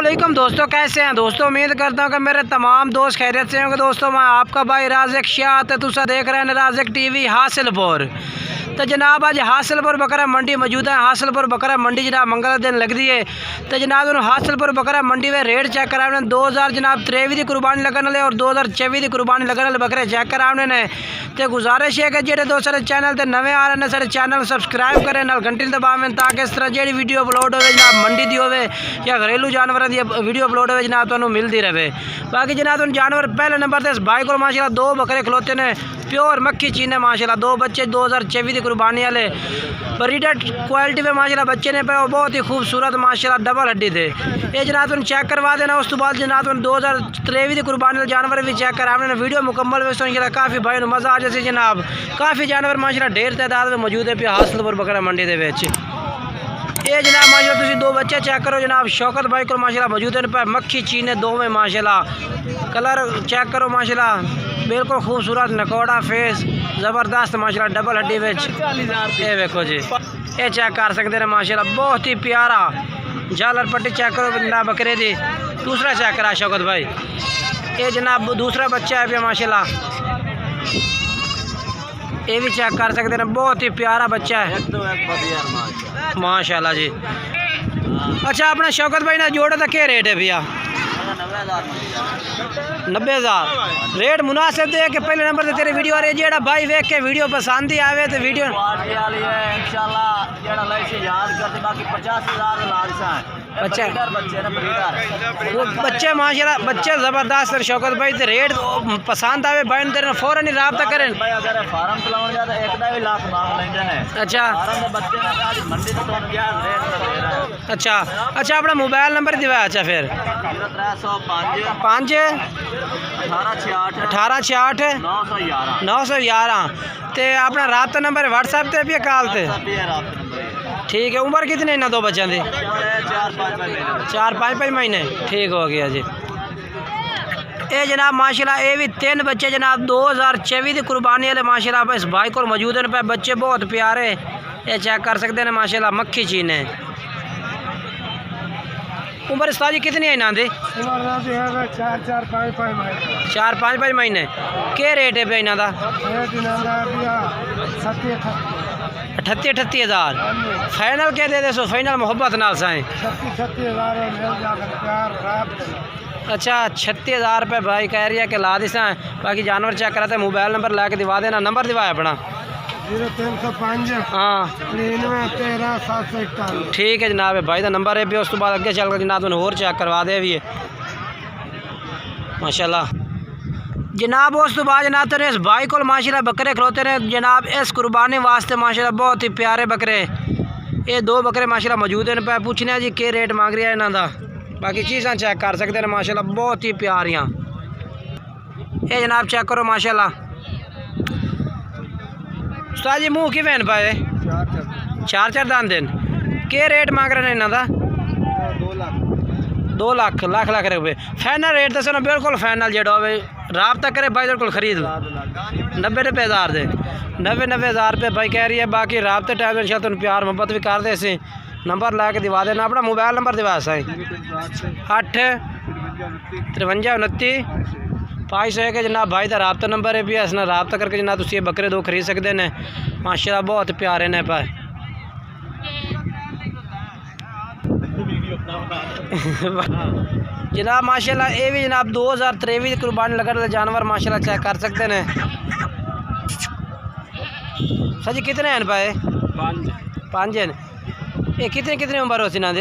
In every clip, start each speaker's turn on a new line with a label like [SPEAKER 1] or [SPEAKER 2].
[SPEAKER 1] अस्सलामुअलैकुम दोस्तों, कैसे हैं दोस्तों। उम्मीद करता हूं कि मेरे तमाम दोस्त खैरियत से होंगे। दोस्तों मैं आपका भाई राज़िक शाह, तो तुसा देख रहे हैं राज़िक टीवी हासिलपुर। तो जनाब आज हासिलपुर बकरा मंडी मौजूद है। हासिलपुर बकरा मंडी जनाब मंगल दिन लगती है। तो जनाब हासिलपुर बकरा मंडी में रेट चेक कराने 2000 जनाब 23 की कुर्बानी लगने वाले और 2024 की कुर्बानी लगने वाले बकरे चेक कराने ने। तो गुजारिश है कि जेडे दोस्त सारे चैनल से नवे आ रहे हैं सारे चैनल सब्सक्राइब करें, नाल घंटी दबावें, ताकि इस तरह जी वीडियो अपलोड हो जनाब मंडी दी होवे या घरेलू जानवरों की वीडियो अपलोड हो जनाब तुहानू मिलती रहे। बाकी जनाब तुम जानवर पहले नंबर से इस भाई को माशाल्लाह 2 बकरे खलोते ने प्योर मक्खी चीने माशाल्लाह 2 बच्चे 2024 की कुर्बानी वाले ब्रीडेड क्वालिटी में माशाल्लाह बच्चे ने पे बहुत ही खूबसूरत माशाल्लाह डबल हड्डी थे। ये जनाब तुम चेक करवा देना। उस तो बाद जनाब तुम 2023 की कुर्बानी वाले जानवर भी चेक कराने वीडियो मुकम्मल वे काफ़ी भाई मज़ा आ जैसे जनाब काफ़ी जानवर माशाल्लाह ढेर तादाद में मौजूद है पे हासिलपुर बकरा मंडी के विच। ये जनाब माशाल्लाह तुम 2 बच्चे चेक करो जनाब शौकत भाई को माशाल्लाह मौजूद है पे मक्खी चीने 2 में माशाल्लाह कलर चेक करो माशाल्लाह बिल्कुल खूबसूरत नकोड़ा फेस ज़बरदस्त माशाल्लाह डबल हड्डी विच। ये देखो जी ये चेक कर सकते हैं माशाल्लाह बहुत ही प्यारा झालर पट्टी चेक करो जनाब बकरे दी। दूसरा चेक करा शौकत भाई, ये जनाब दूसरा बच्चा है माशाल्लाह ये भी चेक कर सकते हैं बहुत ही प्यारा बच्चा है माशाल्लाह जी। अच्छा अपना शौकत भाई ना जोड़ा था क्या रेट है भैया? 90,000 रेट मुनासिब दे के पहले नंबर से तेरे वीडियो आ रही है जेड़ा भाई देख के वीडियो पसंद ही आवे तो वीडियो बच्चे माशाल्लाह बच्चे ज़बरदस्त शौकत भाई तो रेट पसंद आवे भाई तेरे फौरन ही रब्ता करें। अच्छा अच्छा अच्छा अपना मोबाइल नंबर दिवा। अच्छा फिर 5 1866 911 तो अपना रब्ता नंबर व्हाट्सएप पे भी कॉल पे ठीक है। उम्र कितनी है ना 2 बच्चों की? 4-5 महीने ठीक हो गया जी। ये जनाब माशाल्लाह ये भी 3 बच्चे जनाब 2024 की कुर्बानी वाले माशाल्लाह इस भाई को मौजूद हैं पे बच्चे बहुत प्यारे ये चेक कर सकते हैं माशाल्लाह मक्खी चीने। उम्र इसकी कितनी है इन्हों की? 4-5 महीने। क्या रेट है पे इन्हों का? 38,000 फाइनल क्या दे सो फाइनल मोहब्बत नाल साएं। अच्छा 36,000 रुपये भाई कह रही है कि ला दी सा। बाकी जानवर चेक कराते मोबाइल नंबर ला के दिवा देना। नंबर दिवाया अपना 0305 हाँ 13 ठीक है जनाब भाई का नंबर है भी। उस तो बाद अगे चल कर जनाब होर चेक करवा दे भी है माशाल्लाह जनाब। उस तो बाद जनाब इस भाई को माशाल्लाह बकरे खलोते हैं जनाब इस कुर्बानी वास्ते माशाल्लाह बहुत ही प्यारे बकरे। ये 2 बकरे माशाल्लाह मौजूद हैं पे पूछने जी के रेट मांग रही है इन्हों का। बाकी चीज़ा चेक कर सकते हैं माशाल्लाह बहुत ही प्यारियाँ। ये जनाब चेक करो माशाल्लाह। उस्ताद जी मुँह की वैन पाए 4 दान दिन के रेट मांग रहे हैं इन्हों का? 2 लाख रुपये फाइनल रेट दसो ना बिल्कुल फाइनल जो रब्ता करे भाई बिल्कुल खरीद लो 90,000 दे 90,000 रुपये भाई कह रही है। बाकी रब्ते टाइम इंशाल्लाह तुम प्यार मोहब्बत भी कर दे सी। नंबर ला के दिवा देना। अपना मोबाइल नंबर दिवा साई 8 53 29 500 के जनाब भाई का रब्ता नंबर है भी इस रब्ता करके जनाब तुम ये बकरे 2 खरीद सकते हैं माशाल्लाह बहुत प्यारे ने पाए। जनाब माशाल्लाह ये भी जनाब 2023 की कुर्बानी लगने वाले जानवर माशाल्लाह चेक कर सकते हैं। सर जी कितने हैं पाए? 5 हैं। ये कितनी उम्र हो सी ना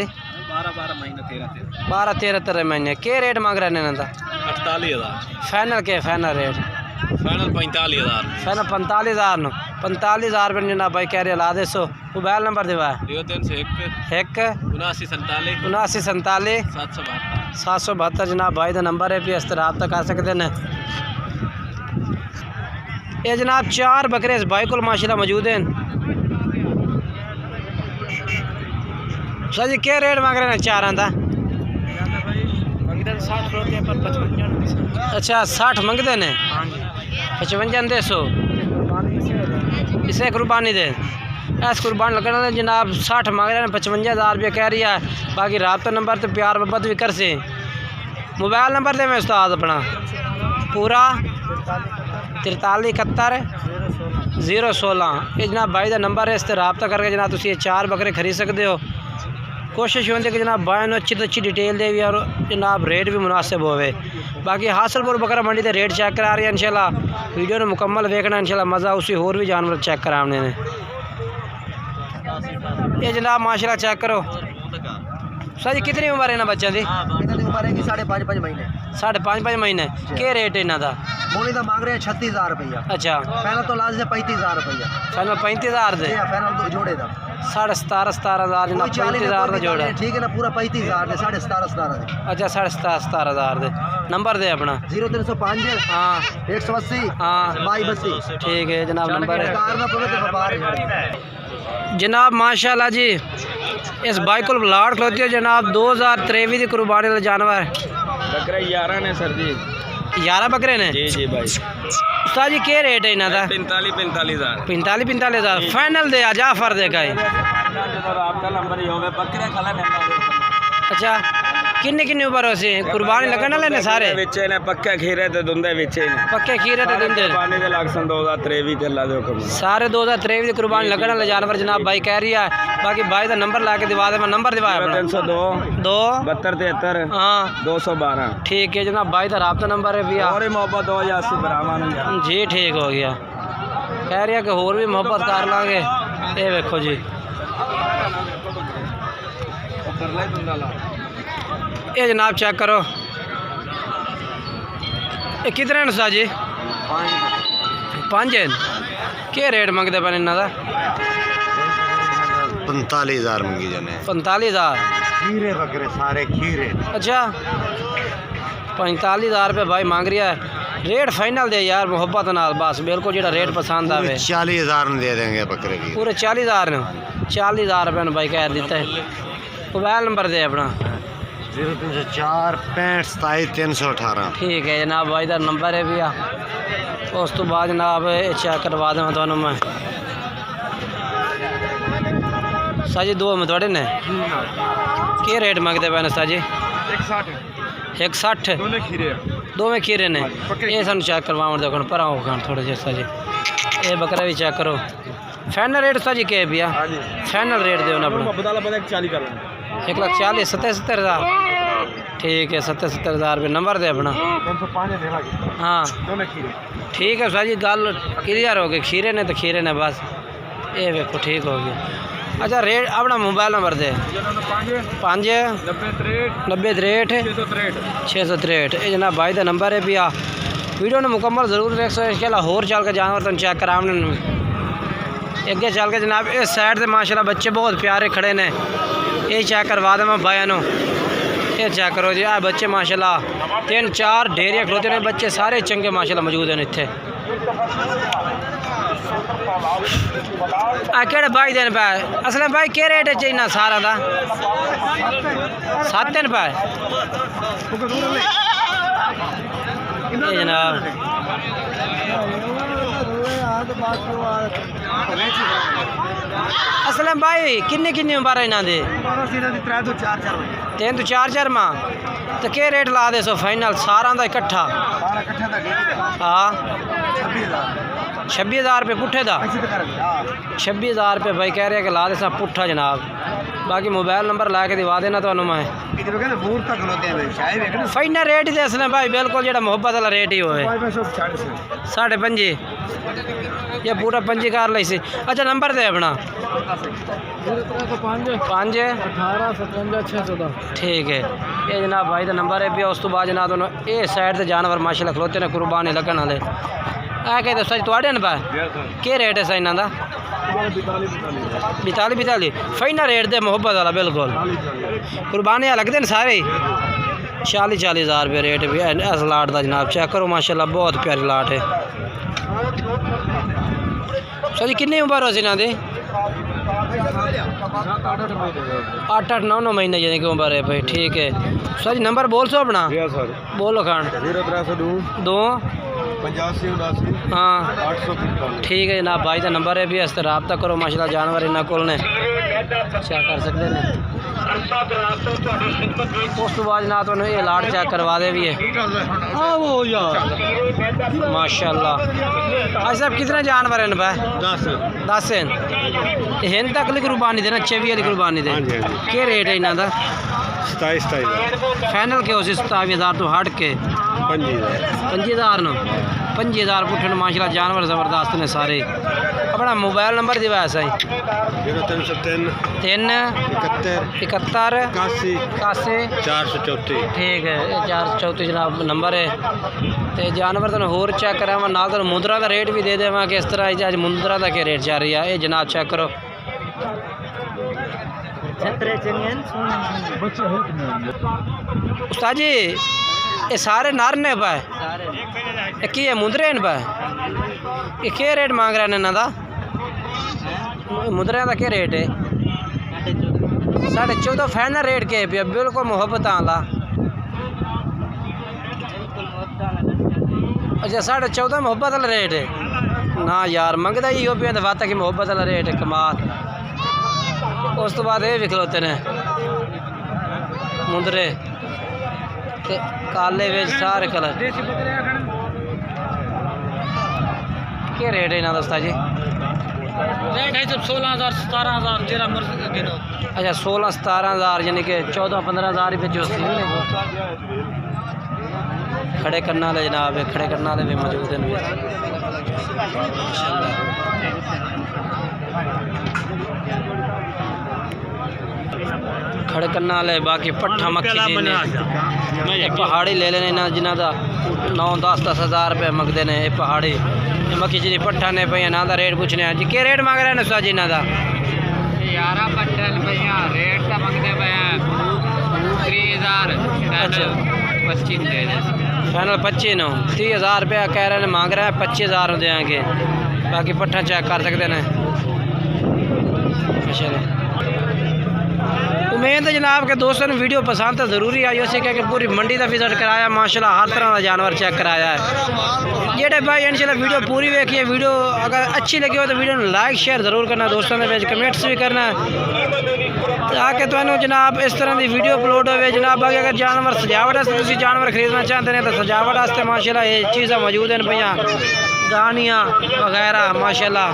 [SPEAKER 1] 12-13 महीने। के रेट मांग रहे हैं इन्हों का?
[SPEAKER 2] 48,000
[SPEAKER 1] फाइनल के फाइनल रेट?
[SPEAKER 2] फाइनल 45,000
[SPEAKER 1] फाइनल 45,000 45,000 रुपये जनाब भाई कह रहे ला दे सो। मोबाइल नंबर दिवा 7947 772 जनाब भाई का नंबर है भी इस तरह रब्ता कर सकते हैं। ये जनाब 4 बकरे इस भाई को माशाल्लाह मौजूद हैं। सर जी क्या रेट मांग रहे हैं 4 का? अच्छा 60 मंगते ने 55 दे सो इसे कुर्बानी दे। ऐस कुर्बान लगने वाले जनाब 60 मांग रहे हैं, 55,000 रुपया कह रही है। बाकी राब्ता नंबर तो प्यार मोहब्बत भी कर से। मोबाइल नंबर दे मैं उस्ताद अपना पूरा 4371 016। ये जनाब भाई का नंबर है, इस पर रबता करके जनाब तुम ये 4 बकरे खरीद सकते हो। कोशिश होती है कि जनाब भाई ने अच्छी तो अच्छी डिटेल दे भी और जनाब रेट भी मुनासिब होवे। बाकी हासिलपुर बकरा मंडी के रेट चेक करा रही है इंशाल्लाह। वीडियो ने मुकम्मल देखना इंशाल्लाह, मज़ा उसी होर भी जानवर चेक कराने ने। ये जनाब माशाल्लाह चेक करो। सर जी कितनी उम्र है ना बच्चों की?
[SPEAKER 3] उम्र है 5.5 महीने।
[SPEAKER 1] 5.5 महीने। क्या रेट है इन्हों का?
[SPEAKER 3] मोनी का मांग रहे हैं 36,000 रुपया।
[SPEAKER 1] अच्छा
[SPEAKER 3] पहला तो लाज है 35,000 रुपया।
[SPEAKER 1] फाइनल 35,000 दे।
[SPEAKER 3] पहला तो जोड़े का
[SPEAKER 1] 17,500 जनाब 35,000 का जोड़ा।
[SPEAKER 3] ठीक है ना, पूरा 35,000 ने 17,500 दे।
[SPEAKER 1] अच्छा 17,500 दे। नंबर दे अपना
[SPEAKER 3] 0305
[SPEAKER 1] हाँ
[SPEAKER 3] 180
[SPEAKER 1] हाँ
[SPEAKER 3] 2282।
[SPEAKER 1] ठीक है जनाब नंबर है
[SPEAKER 3] कार ना पवे तो व्यापार
[SPEAKER 1] जनाब माशाल्लाह जी। इस बाइक को लाड़ खलोती है जनाब 2023 की कुर्बानी वाला जानवर
[SPEAKER 2] बकरे 11 ने सर जी।
[SPEAKER 1] 11 बकरे ने
[SPEAKER 2] जी जी भाई।
[SPEAKER 1] उस्ताद जी क्या रेट है इन्हों का?
[SPEAKER 2] 45,000
[SPEAKER 1] 45,000 फाइनल दे आज ऑफर दे का
[SPEAKER 2] आपका नंबर ही होगा बकरे खला।
[SPEAKER 1] अच्छा किन्नी किन्नी उम्र हो सी कुर्बानी लगने वाले ने सारे?
[SPEAKER 2] विचे ने पक्के खीरे ते दुंदे विचे ने
[SPEAKER 1] पक्के खीरे ते दुंदे
[SPEAKER 2] कुर्बानी दे लाख सन 2023 ते अल्लाह दे हुक्म
[SPEAKER 1] सारे 2023 की कुर्बानी लगने वाले जानवर जनाब भाई कह रही है। बाकी भाई का नंबर ला के दिवा दे, मैं नंबर दिवाया
[SPEAKER 2] 302
[SPEAKER 1] 2
[SPEAKER 2] 7273
[SPEAKER 1] हाँ
[SPEAKER 2] 212।
[SPEAKER 1] ठीक है जनाब भाई का रब्ता नंबर है भैया।
[SPEAKER 2] और ही मोहब्बत हो या सी बरामा नहीं
[SPEAKER 1] जी ठीक हो गया। कह रही है कि होर भी मोहब्बत कर लाँगे। ये देखो जी ये जनाब चेक करो। ये कितने सा जी? 5 क्या रेट मंगते पे इन्हों का?
[SPEAKER 3] 45,000 मंगी जाने।
[SPEAKER 1] 45,000
[SPEAKER 3] खीरे बकरे सारे खीरे।
[SPEAKER 1] अच्छा 45,000 रुपये भाई मांग रहा है। रेट फाइनल दे यार मोहब्बत नाल बस बिल्कुल जो रेट पसंद आवे।
[SPEAKER 3] 40,000 में दे देंगे बकरे की।
[SPEAKER 1] पूरे 40,000 ने 40,000 रुपये भाई कह देता है। मोबाइल नंबर दे अपना
[SPEAKER 3] 0304 65 27 318।
[SPEAKER 1] ठीक है जनाब भाई का नंबर है भैया। उस तो बाद जनाब चेक करवा दें थोड़ा मैं साजी 2 में थोड़े ने क्या रेट मंगते पे साजी? 160 दो में खीरे ने। ये सू चेक करवाओ देखो पर थोड़े जे साजी। ये बकरा भी चेक करो। फाइनल रेट साजी क्या है भैया? फाइनल रेट दो ना अपना 1,40,000 70,000 ठीक है 70,000 रुपये। नंबर दे अपना हाँ ठीक है साजी गल क्लियर हो गई। खीरे ने तो खीरे ने बस ये देखो ठीक हो गया। अच्छा रेट अपना मोबाइल नंबर दे 5 90 663 ये जनाब भाई का नंबर है भैया। वीडियो ने मुकम्मल ज़रूर देख सो। इसके अलावा होर चल के जानवर तुम चेक करा अगे चल के जनाब इस साइड से माशाल्लाह बच्चे बहुत प्यारे खड़े ने। ये चेक करवा दें मैं भाइयों नू। ये चेक करो जी आ बच्चे माशाल्लाह 3-4 ढेरिया खड़ोते हैं बच्चे सारे चंगे माशाल्लाह मौजूद हैं इत्थे। केड़े भाई देन पे असलम भाई क्या रेट है इन्ना सारा का? 7 दिन पे जनाब असलम भाई किन्नी किन्नी उम्र है इन्हों की? 3 तो 4 माह तो क्या रेट ला दे सो फाइनल सारा का इकट्ठा? हाँ 26,000 रुपये पुट्ठे का। 26,000 रुपये भाई कह रहे हैं कि ला दे सब पुट्ठा जनाब। बाकी मोबाइल नंबर ला के दिवा देना तो मैं फाइनल रेट ही दसना भाई बिल्कुल जो मुहब्बत वाला रेट ही हो 5.5 या पूरा 5 कर ली सी। अच्छा नंबर दे अपना 5 18 57 610 ठीक है। ये जनाब भाई का नंबर है भी। उस तो बाद जनाब ये साइड से जानवर माशाल्लाह खलोते ने कुर्बानी लगन वाले। आ के दसो थोड़े न पा क्या रेट है इन्हों का? 42 फाइनल रेट दे मुहब्बत वाला बिल्कुल कुर्बानी लगते हैं सारे 40,000 रुपये रेट भी है इस लाट का जनाब। चेक करो माशाल्लाह बहुत प्यारी लाट है। सर जी कितनी उम्र हो इन्हों की? 8 9 महीने यानी कि उम्र है भाई ठीक है। सर जी नंबर बोल सो अपना बोलो खान
[SPEAKER 3] 0302
[SPEAKER 1] 2
[SPEAKER 3] 85
[SPEAKER 1] हाँ
[SPEAKER 3] 845
[SPEAKER 1] ठीक है जनाब, भाई का नंबर है भी इस तरह रब्ता करो। माशाल्लाह जानवर इन्होंने कोल ने चेक कर सकते हैं। उस तो बाद ना तो ये लाट चेक करवा दे भी है माशाल्लाह। भाई साहब कितने जानवर हैं भाई? 10 हैं। हिंद तक की कुर्बानी देना, 26 की कुर्बानी दे क्या रेट है इन्हों का?
[SPEAKER 3] 27
[SPEAKER 1] फाइनल के उस 27,000 तो हट के 25,000 नो 25,000 पुठन माशाल्लाह जानवर ज़बरदस्त ने सारे। अपना मोबाइल नंबर दिवा है सही
[SPEAKER 3] 0303
[SPEAKER 1] 3 71 81
[SPEAKER 3] 434
[SPEAKER 1] ठीक है, 434 जनाब नंबर है। तो जानवर तुम होर चेक करावा नाल तुम मुंदरा का रेट भी दे देव कि इस तरह अज मुंदरा का क्या रेट चल रही है ये जनाब चेक करो। उस्ताद जी ये सारे नर ने पाए की है मुंदरे न पाए ये क्या रेट मांग रहे हैं इन्हों का? मुंदरिया का क्या रेट है? 14.5 फाइनल रेट के पे बिल्कुल मुहब्बत आला। अच्छा 14.5 मुहब्बत वाला रेट है ना यार, मंगता ही हो पे वाता की मुहब्बत वाला रेट है कमाल। उस तो बाद ये भी खलोते ने मुंदरे ते काले विच सारे कलर क्या रेट है इन्हों दोस्ता जी?
[SPEAKER 2] रेट है 16,000 17,000 जेरा मर्जी गिनो।
[SPEAKER 1] अच्छा 16-17,000 यानी कि 14-15,000 रुपये जो खड़े करने वाले जनाब है, खड़े करने वाले भी मौजूद हैं। खड़े करने वाले बाकी पट्ठा मक्खी पहाड़ी ले लेने ना जिन्हों का 9-10 हज़ार रुपये मंगते हैं। ये पहाड़ी मक्खी जी पट्ठा ने पे ना का रेट पूछने जी क्या रेट मंग रहे हैं उस्ताद जी इन्हों का?
[SPEAKER 2] 11 पट्टल भैया रेट का मंगते पे 30,000 25
[SPEAKER 1] फाइनल 25 नो 30,000 रुपया कह रहे हैं मांग रहे हैं, 25,000 देंगे। बाकी पट्ठा चेक कर सकते हैं। अच्छा उम्मीद है जनाब के दोस्तों ने वीडियो पसंद तो ज़रूरी आई उसी कि पूरी मंडी का विजिट कराया माशाल्लाह हर तरह का जानवर चेक कराया है। जेडे भाई इंशाल्लाह वीडियो पूरी देखिए, वीडियो अगर अच्छी लगी हो तो वीडियो में लाइक शेयर ज़रूर करना, दोस्तों ने कमेंट्स भी करना ताकि तुहानू जनाब इस तरह की वीडियो अपलोड हो। जनाब बाकी अगर जानवर सजावट वास्ते जानवर खरीदना चाहते हैं तो सजावट वास्ते माशाल्लाह ये चीज़ा मौजूद हैं पे गानियाँ वगैरह माशाल्लाह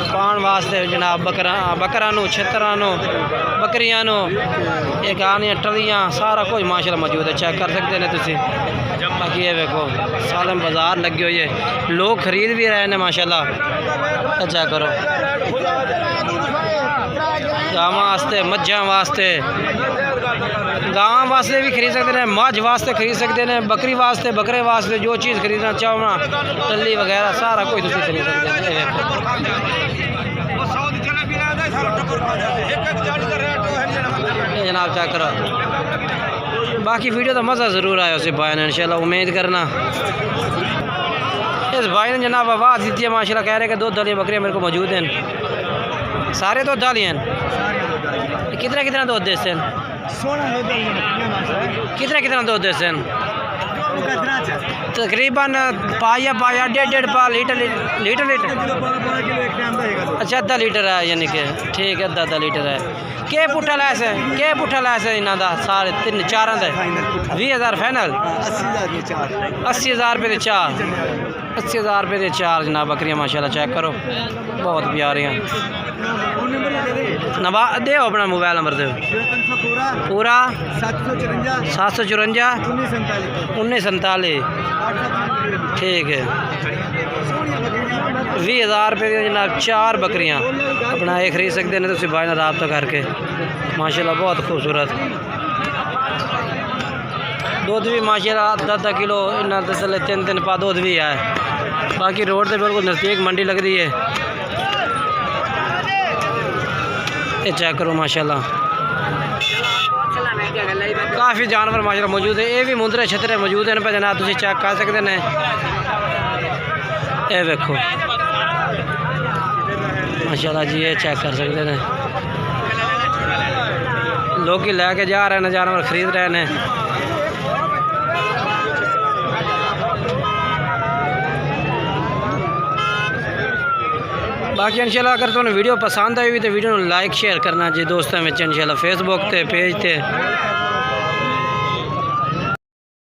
[SPEAKER 1] पान वास्ते जनाब बकरा छितरा बकरियां ये गानियाँ टलियाँ सारा कुछ माशाल्लाह मौजूद है, चेक कर सकते हैं तुम। बाकी ये देखो सालम बाजार लगे हुए है, लोग खरीद भी रहे हैं माशाल्लाह। अच्छा करो गावां वास्ते मज्झां वास्ते गां वास्ते भी खरीद सकते हैं, मझ वास्ते खरीद सकते हैं, बकरी वास्ते बकरे वास्ते जो चीज़ खरीदना चाहो ना टल्ली वगैरह सारा कुछ तुम खरीद सकते हैं। जनाब चेक करो। बाकी वीडियो तो मज़ा ज़रूर आया उसे भाई ने इंशाल्लाह उम्मीद करना। इस भाई ने जनाब आवाज़ दी है माशाल्लाह, कह रहे हैं कि 2 दलियाँ बकरियाँ मेरे को मौजूद हैं, सारे 2 दालियाँ कितना दूध देते हैं? कितना दूध देते हैं? तकरीबन पाया 1.5 पा लीटर। अच्छा आधा लीटर है यानी कि ठीक है, आधा लीटर है। क्या पुट्ठा लैस है इन्हों का? सारे 3-4 का 20,000 फाइनल 80,000 रुपये के 4 80,000 रुपये के 4 जनाब बकरियाँ माशाल्लाह चेक करो बहुत प्यारियाँ। नवा दे अपना मोबाइल नंबर दो पूरा 754 1947 ठीक है। 20,000 रुपये की जनाब 4 बकरियाँ अपना ये खरीद सकते हैं तुम भाई ने रब्ता करके माशाल्लाह बहुत खूबसूरत। दूध भी माशाल्लाह आधा किलो इन्ना तसले 3 पा दूध भी है। बाकी रोड से बिल्कुल नज़दीक मंडी लग रही है, ये चेक करो माशाल्लाह काफ़ी जानवर माशाल्लाह मौजूद है। ये भी मुंदरे छतरे मौजूद हैं पे जनाब तुम चेक कर सकते हैं। ये देखो माशाल्लाह जी ये चेक कर सकते हैं। लोग लैके जा रहे हैं जानवर खरीद रहे हैं। बाकी इंशाल्लाह अगर तुहानू वीडियो पसंद आई हुई तो वीडियो लाइक शेयर करना जी दोस्तों में इंशाल्लाह फेसबुक ते पेज ते